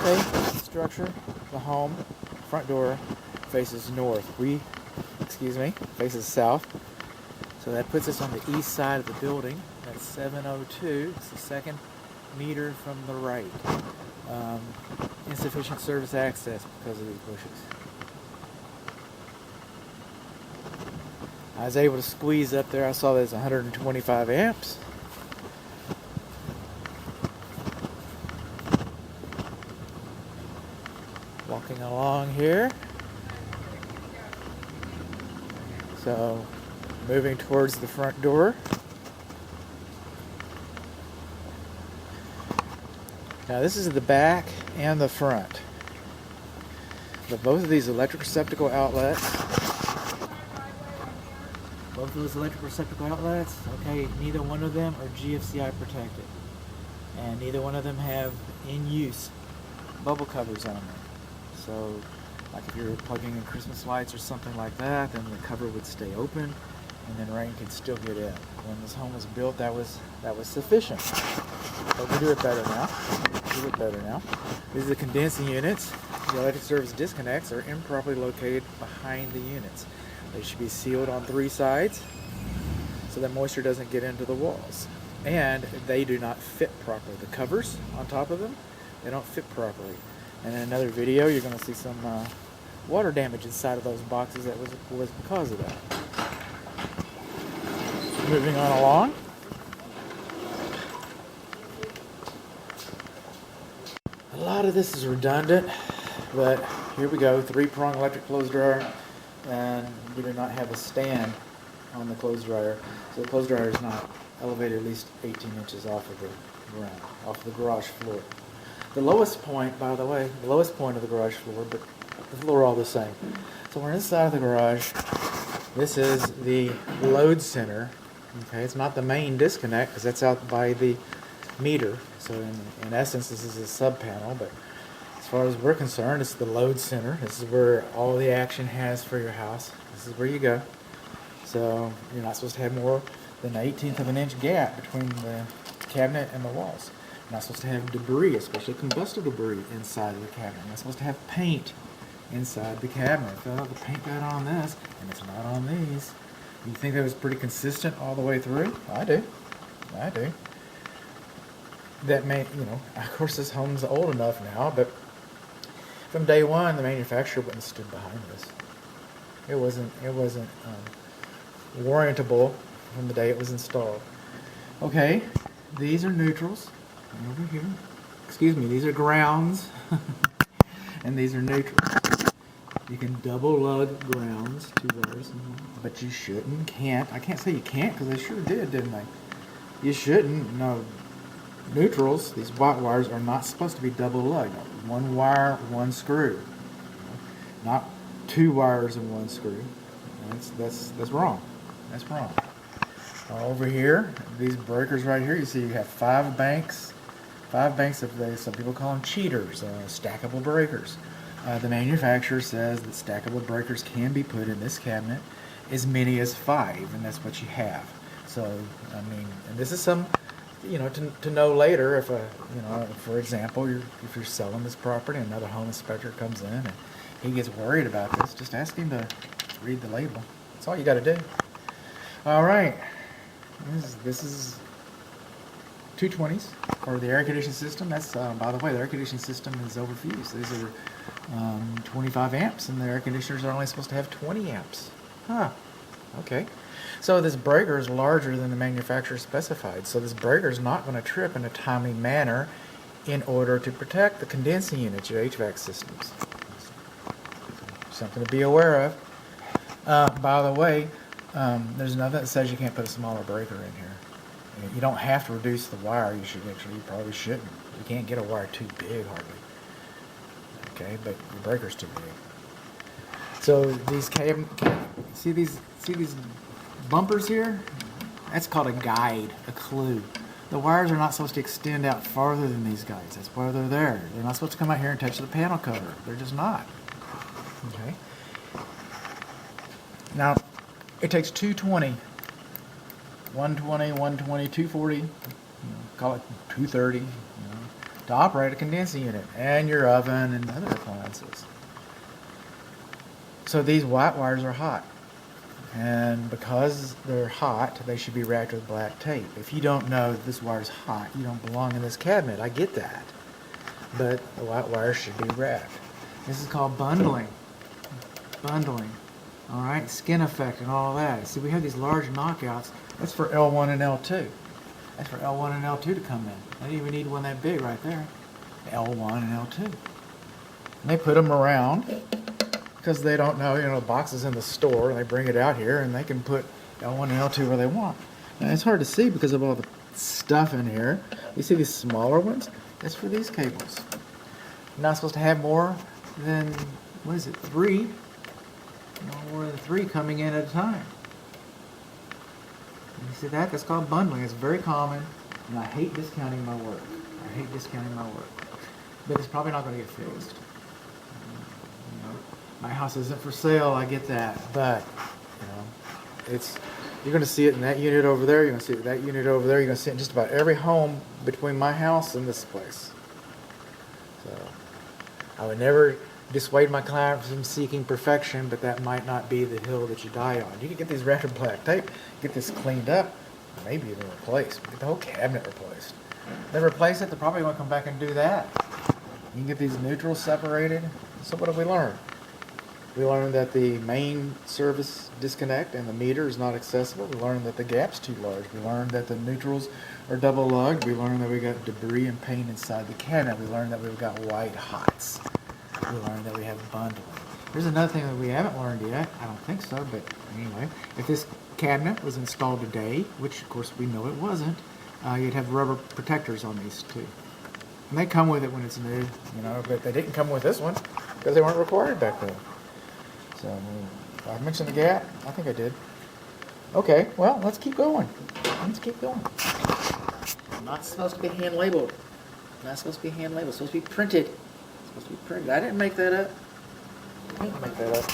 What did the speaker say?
Okay, structure, the home, front door faces north. Faces south. So that puts us on the east side of the building. That's 702. It's the second meter from the right. Insufficient service access because of these bushes. I was able to squeeze up there. I saw there's 125 amps. Walking along here. So, moving towards the front door. Now this is the back and the front. But both of these electric receptacle outlets, okay, neither one of them are GFCI protected. And neither one of them have in-use bubble covers on them. So, like if you're plugging in Christmas lights or something like that, then the cover would stay open and then rain could still get in. When this home was built, that was sufficient. But we do it better now. These are the condensing units. The electric service disconnects are improperly located behind the units. They should be sealed on 3 sides so that moisture doesn't get into the walls. And they do not fit properly. The covers on top of them, they don't fit properly. And in another video, you're going to see some water damage inside of those boxes that was because of that. Moving on along. A lot of this is redundant, but here we go. 3-prong electric clothes dryer, and we do not have a stand on the clothes dryer, so the clothes dryer is not elevated at least 18 inches off of the ground, off the garage floor. The lowest point, by the way, the lowest point of the garage floor, but the floor are all the same. So we're inside of the garage. This is the load center. Okay, it's not the main disconnect because that's out by the meter. So in essence, this is a sub panel, but as far as we're concerned, it's the load center. This is where all the action has for your house. This is where you go. So you're not supposed to have more than an 1/18 of an inch gap between the cabinet and the walls. You're not supposed to have debris, especially combustible debris, inside of the cabinet. You're not supposed to have paint inside the cabinet. Well, the paint got on this, and it's not on these. You think that was pretty consistent all the way through? I do. That may, of course this home's old enough now, but from day one, the manufacturer wouldn't have stood behind this. It wasn't warrantable from the day it was installed. Okay, these are neutrals. Over here. Excuse me, these are grounds. And these are neutrals. You can double lug grounds, 2 wires, but you can't. I can't say you can't because they sure didn't they? You shouldn't. No. Neutrals, these white wires, are not supposed to be double lugged. 1 wire, 1 screw. Not 2 wires and 1 screw. That's wrong. That's wrong. Over here, these breakers right here, you see you have 5 banks. 5 banks of these. Some people call them cheaters, stackable breakers. The manufacturer says that stackable breakers can be put in this cabinet as many as 5, and that's what you have. So, I mean, and this is some, to know later if for example, if you're selling this property, another home inspector comes in and he gets worried about this, just ask him to read the label. That's all you got to do. All right, this is 220s for the air conditioning system. That's by the way, the air conditioning system is overfused. These are 25 amps, and the air conditioners are only supposed to have 20 amps. Huh. Okay. So this breaker is larger than the manufacturer specified. So this breaker is not going to trip in a timely manner in order to protect the condensing units, your HVAC systems. Something to be aware of. By the way, there's nothing that says you can't put a smaller breaker in here. You don't have to reduce the wire. You probably shouldn't. You can't get a wire too big, hardly. Okay, but your breaker's too big. So these see these bumpers here? That's called a guide, a clue. The wires are not supposed to extend out farther than these guys. That's why they're there. They're not supposed to come out here and touch the panel cover. They're just not. Okay. Now, it takes 220, 120, 120, 240, call it 230, to operate a condensing unit and your oven and other appliances. So these white wires are hot. And because they're hot, they should be wrapped with black tape. If you don't know that this wire is hot, you don't belong in this cabinet. I get that. But the white wire should be wrapped. This is called bundling. Bundling. Alright, skin effect and all that. See, we have these large knockouts. That's for L1 and L2. That's for L1 and L2 to come in. I didn't even need one that big right there. L1 and L2. And they put them around because they don't know, the box is in the store, and they bring it out here, and they can put L1 and L2 where they want. And it's hard to see because of all the stuff in here. You see these smaller ones? That's for these cables. You're not supposed to have more than, 3? No more than 3 coming in at a time. You see that? That's called bundling. It's very common, and I hate discounting my work. I hate discounting my work. But it's probably not going to get fixed. My house isn't for sale, I get that, but you're going to see it in that unit over there, you're going to see it in that unit over there, you're going to see it in just about every home between my house and this place. So I would never dissuade my client from seeking perfection, but that might not be the hill that you die on. You can get these wrapped in black tape, get this cleaned up, maybe even replaced, get the whole cabinet replaced. They replace it, they're probably going to come back and do that. You can get these neutrals separated. So what have we learned? We learned that the main service disconnect and the meter is not accessible. We learned that the gap's too large. We learned that the neutrals are double lugged. We learned that we got debris and paint inside the cabinet. We learned that we've got white hots. We learned that we have bundling. There's another thing that we haven't learned yet. I don't think so, but anyway. If this cabinet was installed today, which of course we know it wasn't, you'd have rubber protectors on these too. And they come with it when it's new, but they didn't come with this one because they weren't required back then. So, I mentioned the gap? I think I did. Okay, well, let's keep going. Let's keep going. Not supposed to be hand labeled. Not supposed to be hand labeled. It's supposed to be printed. It's supposed to be printed. I didn't make that up. I didn't make that up.